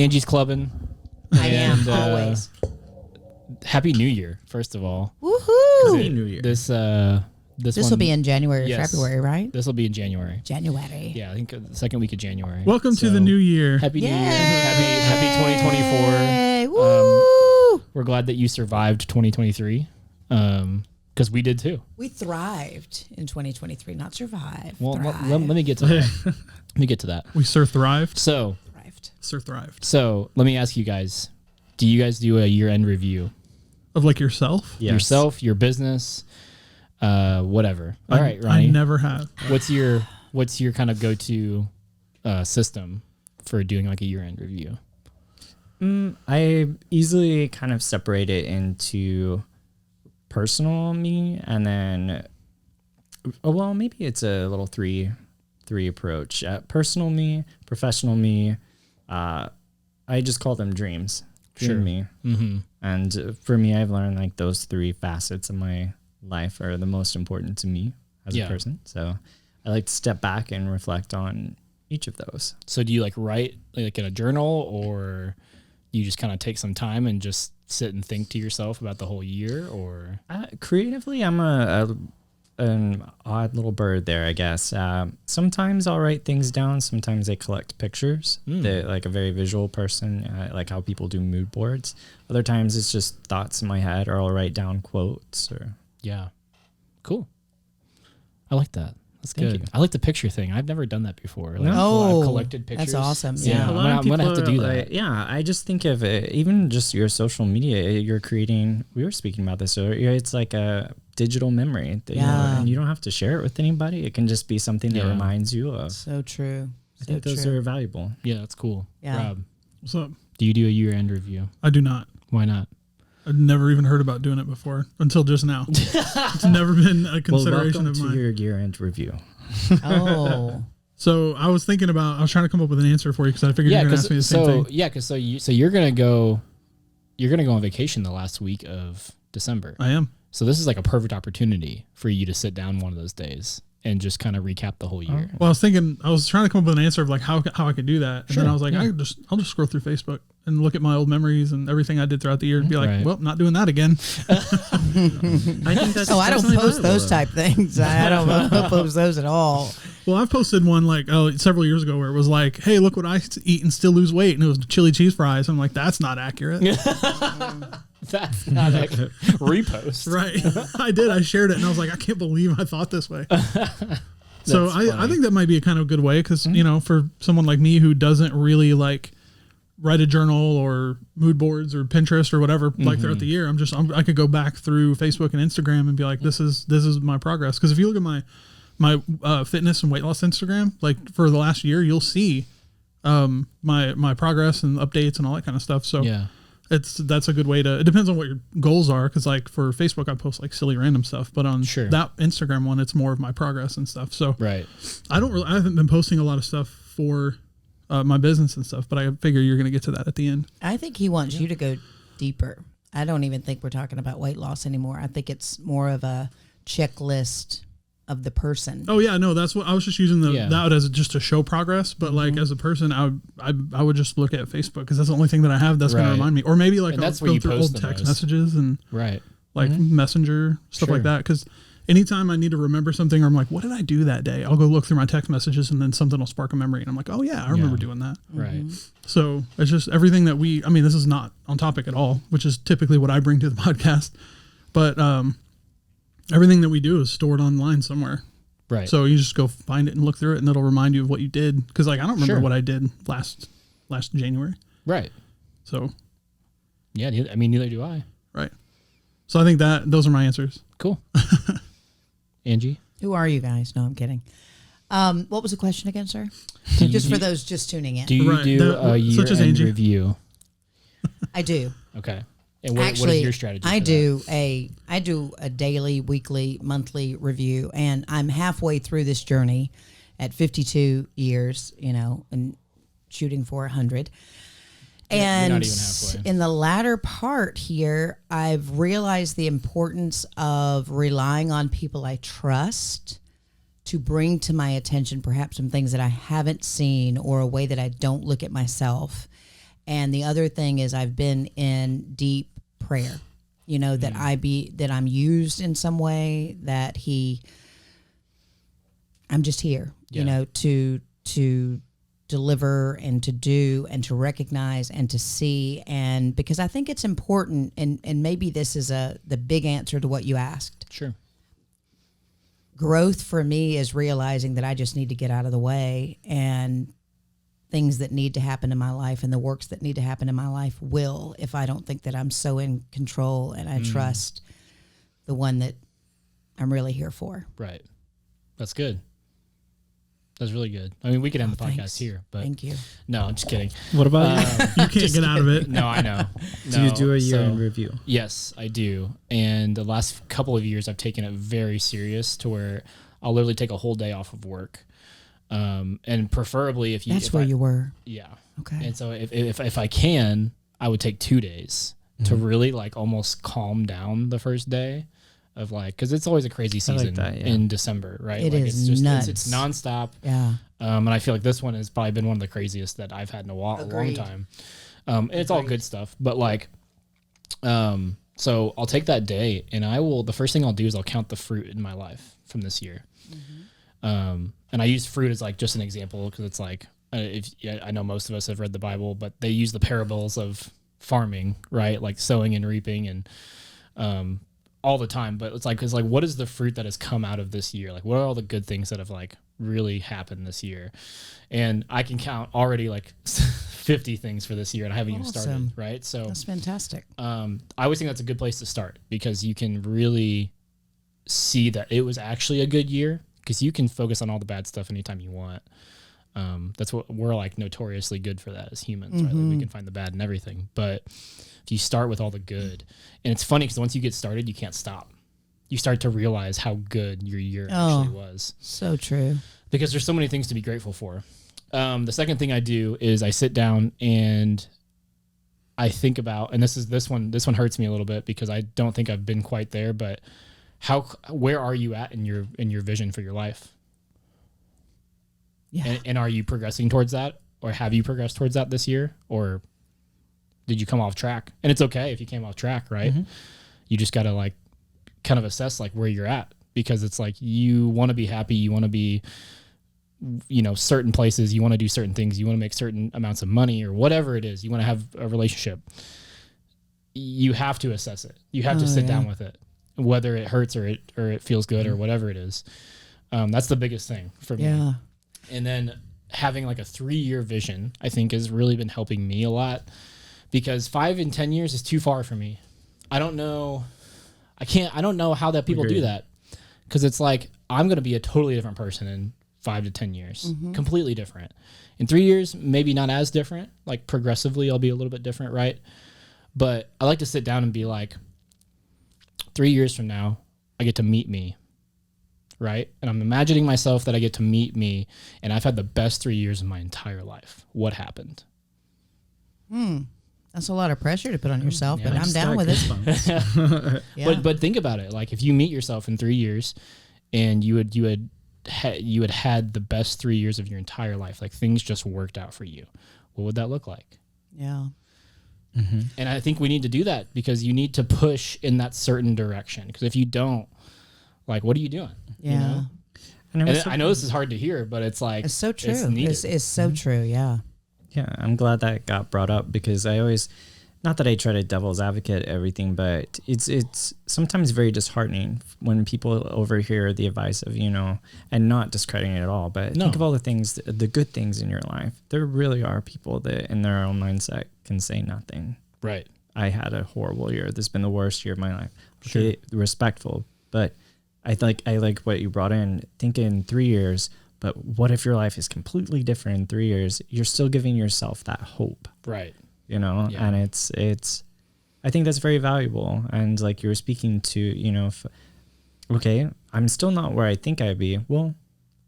Angie's clubbing. I am always. Happy New Year, first of all. Woohoo! Happy New Year. This will be in January or February, right? This will be in January. January. Yeah, I think the second week of January. Welcome to the new year. Happy New Year. Happy 2024. Woo! We're glad that you survived 2023 because we did too. We thrived in 2023, not survived. Well, let me get to that. Let me get to that. We Sir thrived. So, thrived. So let me ask you guys, do you guys do a year-end review? Of like yourself? Yes. Yourself, your business, whatever. All right, Ronnie. I never have. What's your kind of go-to system for doing like a year-end review? I easily kind of separate it into personal me and then, well, maybe it's a little three approach. Personal me, professional me. I just call them dreams. Dream me. Mm-hmm. And for me, I've learned like those three facets of my life are the most important to me as a person. So I like to step back and reflect on each of those. So do you like write like in a journal, or you just kind of take some time and just sit and think to yourself about the whole year? Or creatively, I'm an odd little bird there, I guess. Sometimes I'll write things down. Sometimes I collect pictures. Like a very visual person, like how people do mood boards. Other times it's just thoughts in my head, or I'll write down quotes. Or cool. I like that. That's Thank good. you. I like the picture thing. I've never done that before. Like, No. I've collected pictures. That's awesome. Yeah, I'm gonna have to do that. I just think of it, even just your social media, you're creating, we were speaking about this earlier, it's like a digital memory that, and you don't have to share it with anybody. It can just be something that reminds you of. So true. I think those are valuable. Yeah, that's cool. Yeah. Rob, What's up? do you do a year-end review? I do not. Why not? I've never even heard about doing it before until just now. It's never been a consideration of mine. Welcome to your year-end review. Oh. So I was trying to come up with an answer for you because I figured you were going to ask me the same thing. Yeah, because you're gonna go on vacation the last week of December. I am. So this is like a perfect opportunity for you to sit down one of those days and just kind of recap the whole year. Well, I was trying to come up with an answer of like how I could do that, and then I was like, I'll just scroll through Facebook and look at my old memories and everything I did throughout the year and be like, well, not doing that again. I think that's I don't post those type things. I don't post those at all. Well, I've posted one like several years ago where it was like, hey, look what I eat and still lose weight, and it was chili cheese fries. I'm like, that's not accurate. That's not a repost. Right. I did. I shared it, and I was like, I can't believe I thought this way. So I think that might be a kind of good way because, for someone like me who doesn't really like write a journal or mood boards or Pinterest or whatever, like throughout the year, I could go back through Facebook and Instagram and be like, this is my progress. Because if you look at my fitness and weight loss Instagram, like for the last year, you'll see my progress and updates and all that kind of stuff. So that's a good way to, it depends on what your goals are. Cause like for Facebook, I post like silly random stuff, but on that Instagram one, it's more of my progress and stuff. So I haven't been posting a lot of stuff for my business and stuff, but I figure you're going to get to that at the end. I think he wants you to go deeper. I don't even think we're talking about weight loss anymore. I think it's more of a checklist of the person. Oh yeah, no, that's what I was just using that as just to show progress. But like as a person, I would just look at Facebook because that's the only thing that I have that's going to remind me. Or maybe like I'll go through old text messages and like Messenger stuff like that. Because anytime I need to remember something, or I'm like, what did I do that day? I'll go look through my text messages, and then something will spark a memory, and I'm like, oh yeah, I remember doing that. Right. So it's just everything that this is not on topic at all, which is typically what I bring to the podcast, but everything that we do is stored online somewhere. Right. So you just go find it and look through it, and it'll remind you of what you did. Because like I don't remember what I did last January. Right. So. Yeah, neither do I. Right. So I think those are my answers. Cool. Angie? Who are you guys? No, I'm kidding. What was the question again, sir? Just for those just tuning in. Do you do a year-end review? I do. Okay. And what is your strategy? I do a daily, weekly, monthly review, and I'm halfway through this journey at 52 years, and shooting for 100. And you're not even halfway. In the latter part here, I've realized the importance of relying on people I trust to bring to my attention perhaps some things that I haven't seen or a way that I don't look at myself. And the other thing is I've been in deep prayer, you know, that I'm used in some way, that I'm just here, you know, to deliver and to do and to recognize and to see. And because I think it's important, and maybe this is the big answer to what you asked. Sure. Growth for me is realizing that I just need to get out of the way, and things that need to happen in my life and the works that need to happen in my life will, if I don't think that I'm so in control and I trust the one that I'm really here for. Right. That's good. That's really good. I mean, we could end the podcast Thanks. here, but Thank you. no, I'm just kidding. What about You can't get out of it. No, I know. do you No, do a year in so- review? Yes, I do. And the last couple of years, I've taken it very serious to where I'll literally take a whole day off of work. And preferably if That's where you were. Yeah. Okay. And so if I can, I would take 2 days to really like almost calm down the first day of like, cause it's always a crazy season in December, right? It like is it's just, nuts. it's nonstop. Yeah. And I feel like this one has probably been one of the craziest that I've had in a long Agreed. time. And it's all good stuff, but like, so I'll take that day and the first thing I'll do is I'll count the fruit in my life from this year. And I use fruit as like just an example because it's like, I know most of us have read the Bible, but they use the parables of farming, right? Like sowing and reaping and, all the time. But it's like, what is the fruit that has come out of this year? Like, what are all the good things that have like really happened this year? And I can count already like 50 things for this year and I haven't even started, Awesome. right? So That's fantastic. I always think that's a good place to start because you can really see that it was actually a good year because you can focus on all the bad stuff anytime you want. That's what we're like notoriously good for that as humans, right? Like we can find the bad in everything. But if you start with all the good, and it's funny because once you get started, you can't stop. You start to realize how good your year actually was. So true. Because there's so many things to be grateful for. The second thing I do is I sit down and I think about, and this one hurts me a little bit because I don't think I've been quite there, but where are you at in your vision for your life? Yeah. And are you progressing towards that, or have you progressed towards that this year, or did you come off track? And it's okay if you came off track, right? You just got to like kind of assess like where you're at, because it's like you want to be happy, you want to be, certain places, you want to do certain things, you want to make certain amounts of money or whatever it is, you want to have a relationship. You have to assess it. You have to sit down with it, whether it hurts or it feels good or whatever it is. That's the biggest thing for me. Yeah. And then having like a 3-year vision, I think has really been helping me a lot, because 5 and 10 years is too far for me. I don't know how that people do that, because it's like, I'm going to be a totally different person in 5 to 10 years, completely different. In 3 years, maybe not as different, like progressively I'll be a little bit different. Right. But I like to sit down and be like, 3 years from now, I get to meet me. Right. And I'm imagining myself that I get to meet me, and I've had the best 3 years of my entire life. What happened? That's a lot of pressure to put on yourself, but I'm down with it. it. Yeah. But think about it. Like if you meet yourself in 3 years and you had had the best 3 years of your entire life, like things just worked out for you, what would that look like? Yeah. And I think we need to do that, because you need to push in that certain direction. Because if you don't, like, what are you doing? Yeah. You know? And I know this is hard to hear, but it's like, It's so true. It's needed. It's so true. Yeah. Yeah, I'm glad that got brought up, because I always, not that I try to devil's advocate everything, but it's sometimes very disheartening when people overhear the advice of, and not discrediting it at all, but think of all the things, the good things in your life. There really are people that in their own mindset can say nothing. right. I had a horrible year. This has been the worst year of my life. Sure. Okay, respectful, but I like what you brought in. Think in 3 years, but what if your life is completely different in 3 years? You're still giving yourself that hope, Right. and it's, I think that's very valuable. And like you were speaking to, okay, I'm still not where I think I'd be. Well,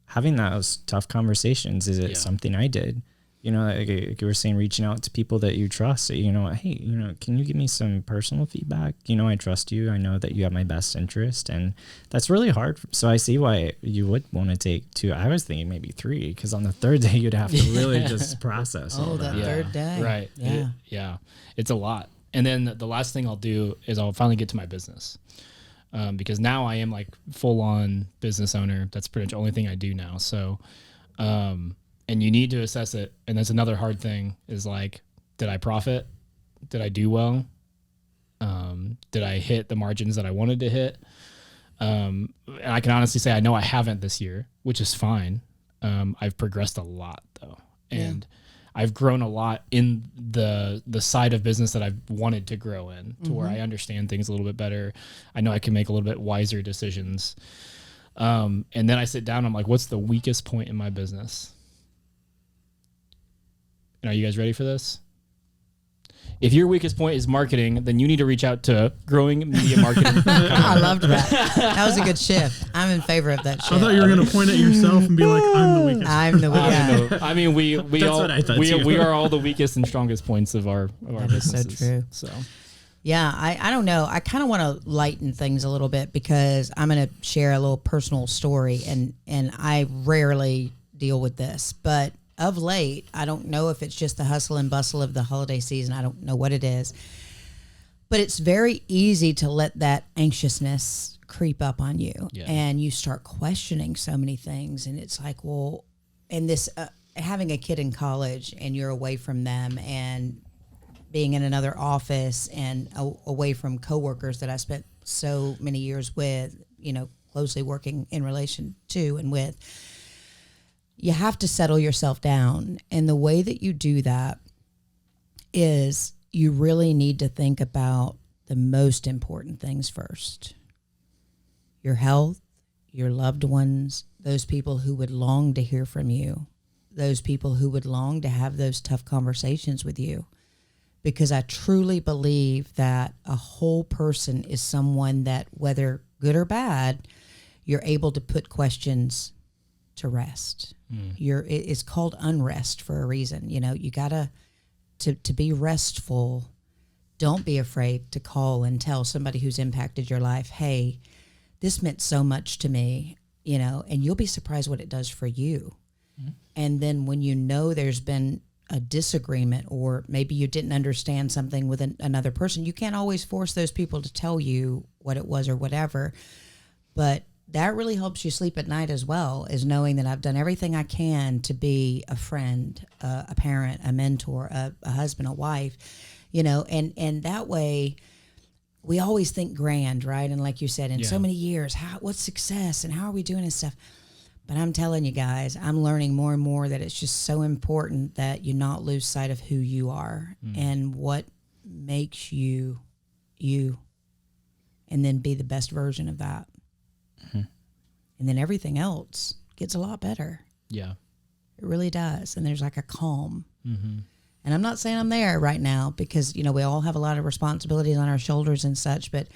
having those tough conversations, is it something I did? you know, like you were saying, reaching out to people that you trust, you know, hey, you know, can you give me some personal feedback? You know, I trust you. I know that you have my best interest, and that's really hard. So I see why you would want to take 2. I was thinking maybe 3, because on the 3rd day you'd have to really just process. Oh, that third day. Right. Yeah. It's a lot. And then the last thing I'll do is I'll finally get to my business. Because now I am like full on business owner. That's pretty much the only thing I do now. So, and you need to assess it. And that's another hard thing is like, did I profit? Did I do well? Did I hit the margins that I wanted to hit? And I can honestly say I know I haven't this year, which is fine. I've progressed a lot though. And I've grown a lot in the side of business that I've wanted to grow in, to where I understand things a little bit better. I know I can make a little bit wiser decisions. And then I sit down, I'm like, what's the weakest point in my business? And are you guys ready for this? If your weakest point is marketing, then you need to reach out to Growing Media Marketing. I loved that. That was a good shift. I'm in favor of that shift. I thought you were going to point at yourself and be like, I'm the weakest. I'm the weakest. I mean, we That's all what I thought we too. are all the weakest and strongest points of our That is so businesses. true. So Yeah, I don't know. I kind of want to lighten things a little bit because I'm going to share a little personal story, and I rarely deal with this, but of late, I don't know if it's just the hustle and bustle of the holiday season. I don't know what it is, but it's very easy to let that anxiousness creep up on you, and you start questioning so many things. And it's like, well, and this having a kid in college, and you're away from them, and being in another office, and away from coworkers that I spent so many years with, you know, closely working in relation to and with. You have to settle yourself down. And the way that you do that is you really need to think about the most important things first. Your health, your loved ones, those people who would long to hear from you, those people who would long to have those tough conversations with you. Because I truly believe that a whole person is someone that, whether good or bad, you're able to put questions to rest. It's called unrest for a reason. You know, you gotta to be restful. Don't be afraid to call and tell somebody who's impacted your life, hey, this meant so much to me, you know, and you'll be surprised what it does for you. And then when you know there's been a disagreement, or maybe you didn't understand something with another person, you can't always force those people to tell you what it was or whatever, but that really helps you sleep at night as well, is knowing that I've done everything I can to be a friend, a parent, a mentor, a husband, a wife, you know, and that way we always think grand, right? And like you said, in so many years, what's success and how are we doing this stuff? But I'm telling you guys, I'm learning more and more that it's just so important that you not lose sight of who you are and what makes you, and then be the best version of that. And then everything else gets a lot better. yeah. It really does. And there's like a calm. And I'm not saying I'm there right now because, you know, we all have a lot of responsibilities on our shoulders and such, but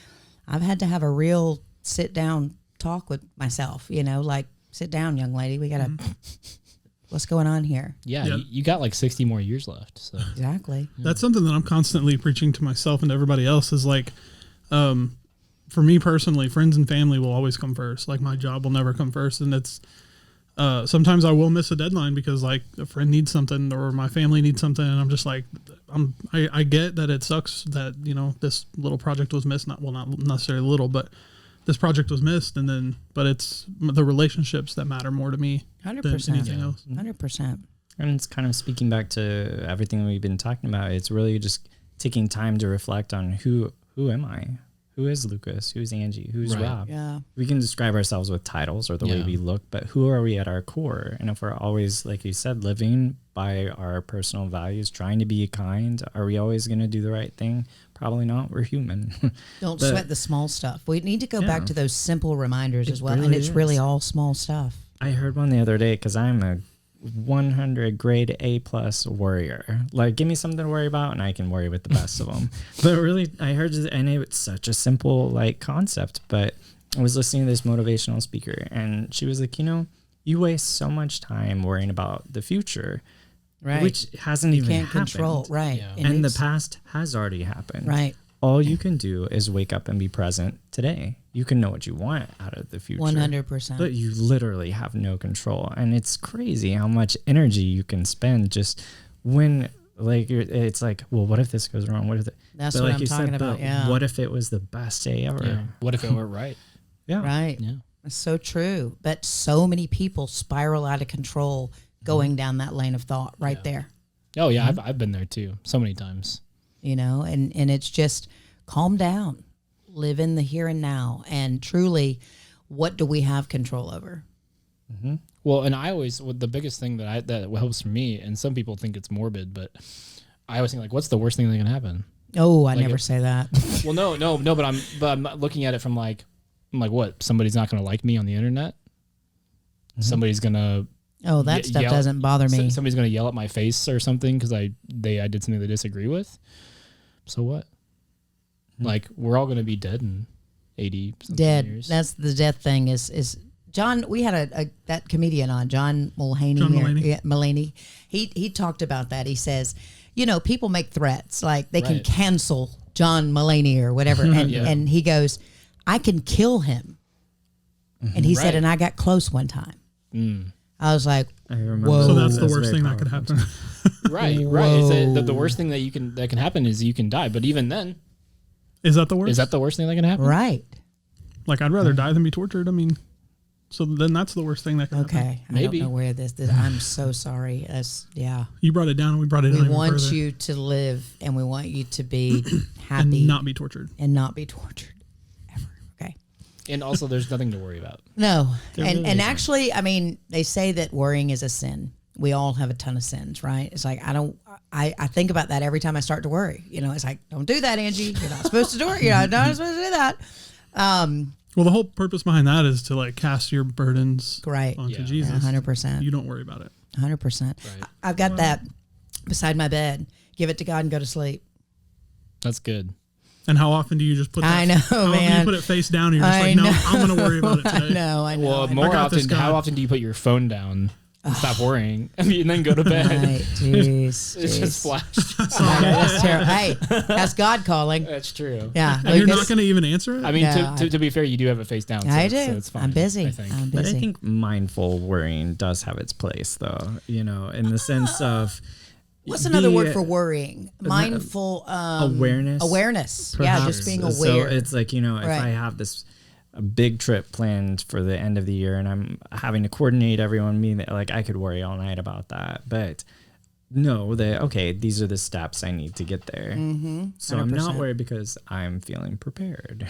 I've had to have a real sit down talk with myself, you know, like, sit down, young lady. We got to, what's going on here? Yeah. Yep. You got like 60 more years left. So Exactly. That's something that I'm constantly preaching to myself and to everybody else is like, for me personally, friends and family will always come first. Like my job will never come first. And it's, sometimes I will miss a deadline because like a friend needs something or my family needs something. And I'm just like, I get that it sucks that, you know, this little project was missed. Not necessarily little, but this project was missed. And then, but it's the relationships that matter more to me 100%. than anything else. 100%. And it's kind of speaking back to everything we've been talking about. It's really just taking time to reflect on who am I? Who is Lucas? Who's Angie? Who's Rob? Yeah. We can describe ourselves with titles or the way we look, but who are we at our core? And if we're always, like you said, living by our personal values, trying to be kind, are we always going to do the right thing? Probably not. We're human. Don't sweat the small stuff. We need to go back to those simple reminders as well. really And it's is. really all small stuff. I heard one the other day because I'm a 100 grade A+ warrior. Like, give me something to worry about and I can worry with the best of them. But really, I heard, and it's such a simple like concept, but I was listening to this motivational speaker and she was like, you know, you waste so much time worrying about the future. Right. which hasn't You even can't happened. control. Right. Yeah. And the it's- past has already happened. Right. All you can do is wake up and be present today. You can know what you want out of the future. 100%. But you literally have no control. And it's crazy how much energy you can spend just when, like, it's like, well, what if this goes wrong? What if That's but what like I'm you talking said, about. but Yeah. what if it was the best day ever? Yeah. What if it were right? Yeah. Right. Yeah. It's so true. But so many people spiral out of control going down that lane of thought right there. Oh yeah, I've been there too, so many times. You know, and it's just calm down, live in the here and now, and truly, what do we have control over? Well, and I always, the biggest thing that helps for me, and some people think it's morbid, but I always think like, what's the worst thing that can happen? Oh, I never say that. Well, no, but I'm not looking at it from like, I'm like, what? Somebody's not going to like me on the internet. Somebody's gonna. Oh, that stuff yell- doesn't bother me. Somebody's gonna yell at my face or something because I did something they disagree with. So what? Like we're all gonna be dead in 80 Dead. years. That's the death thing. Is John? We had a that comedian on, John Mulvaney. John Mulaney. Yeah, Mulaney. He talked about that. He says, you know, people make threats like they can Right. cancel John Mulaney or whatever, and Yeah. and he goes, I can kill him. And he said, Right. and I got close one time. I was like, I remember. Whoa. So that's the That's worst very thing that could powerful. happen. right. Is it the worst thing that can happen is you can die. But even then, Is that the worst? is that the worst thing that can happen? right. Like, I'd rather die than be tortured. I mean, so then that's the worst thing that can happen. Okay. Maybe. I don't know where this I'm so sorry. Yeah. You brought it down and we brought it down We even want further. you to live and we want you to be happy and not be tortured. and not be tortured ever. Okay. And also, there's nothing to worry about. No. really And isn't. actually, I mean, they say that worrying is a sin. We all have a ton of sins, right? It's like, I think about that every time I start to worry. You know, it's like, don't do that, Angie. You're not supposed to do it. You're not supposed to do that. Well, the whole purpose behind that is to like cast your burdens Right. onto Yeah. Jesus. 100%. You don't worry about it. 100%. Right. I've got that beside my bed. Give it to God and go to sleep. That's good. And how often do you just put that? I know, how often do man. you put it face down and you're just I like, no, know. I'm going to worry about it I today. know. Well, I know. more got this, often, how God. often do you put your phone down and stop worrying? I mean, and then go to bed. Right. Jeez. It's jeez. just flashed. That's terrible. Hey, that's God calling. That's true. Yeah. And you're not Lucas. going to even answer it? I mean, No, to be fair, you do have a face down. So I do. it's fine. I'm busy. I think. I'm But busy. I think mindful worrying does have its place, though, you know, in the sense of. What's another word the- for worrying? Mindful awareness? Awareness. Yeah, just being So aware. it's like, you know, if Right. I have this a big trip planned for the end of the year and I'm having to coordinate everyone, like I could worry all night about that. But know that, okay, these are the steps I need to get there. Mm-hmm. So I'm not 100%. worried because I'm feeling prepared.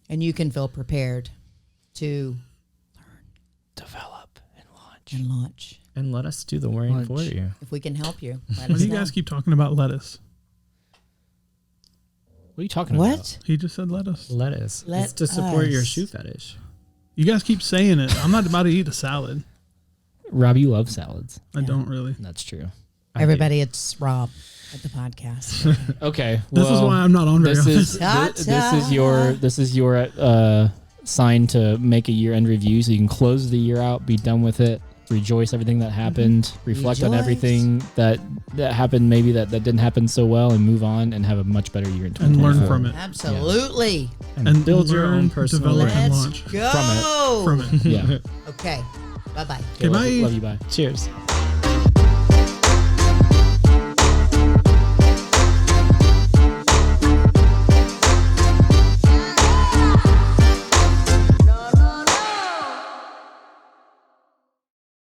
And you can feel prepared to Develop and launch. and launch. And let us do the worrying for you. If we can help you, let Why us do you know. guys keep talking about lettuce? What are you talking about? What? He just said lettuce. Lettuce. Let It's to support your us. shoe fetish. You guys keep saying it. I'm not about to eat a salad. Rob, you love salads. I don't really. That's true. Everybody, it's Rob at the podcast. Okay. This is why I'm not on very This often. is Ta-ta. this is your sign to make a year-end review, so you can close the year out, be done with it, rejoice everything that happened, reflect on Rejoice. everything that happened, maybe that didn't happen so well, and move on and have a much better year in And learn 2024. from it. Absolutely. And build your learn, own personal develop, brand. and Let's launch go. From it. Yeah. Okay. Bye-bye. Okay, bye. Love you. Bye. Cheers.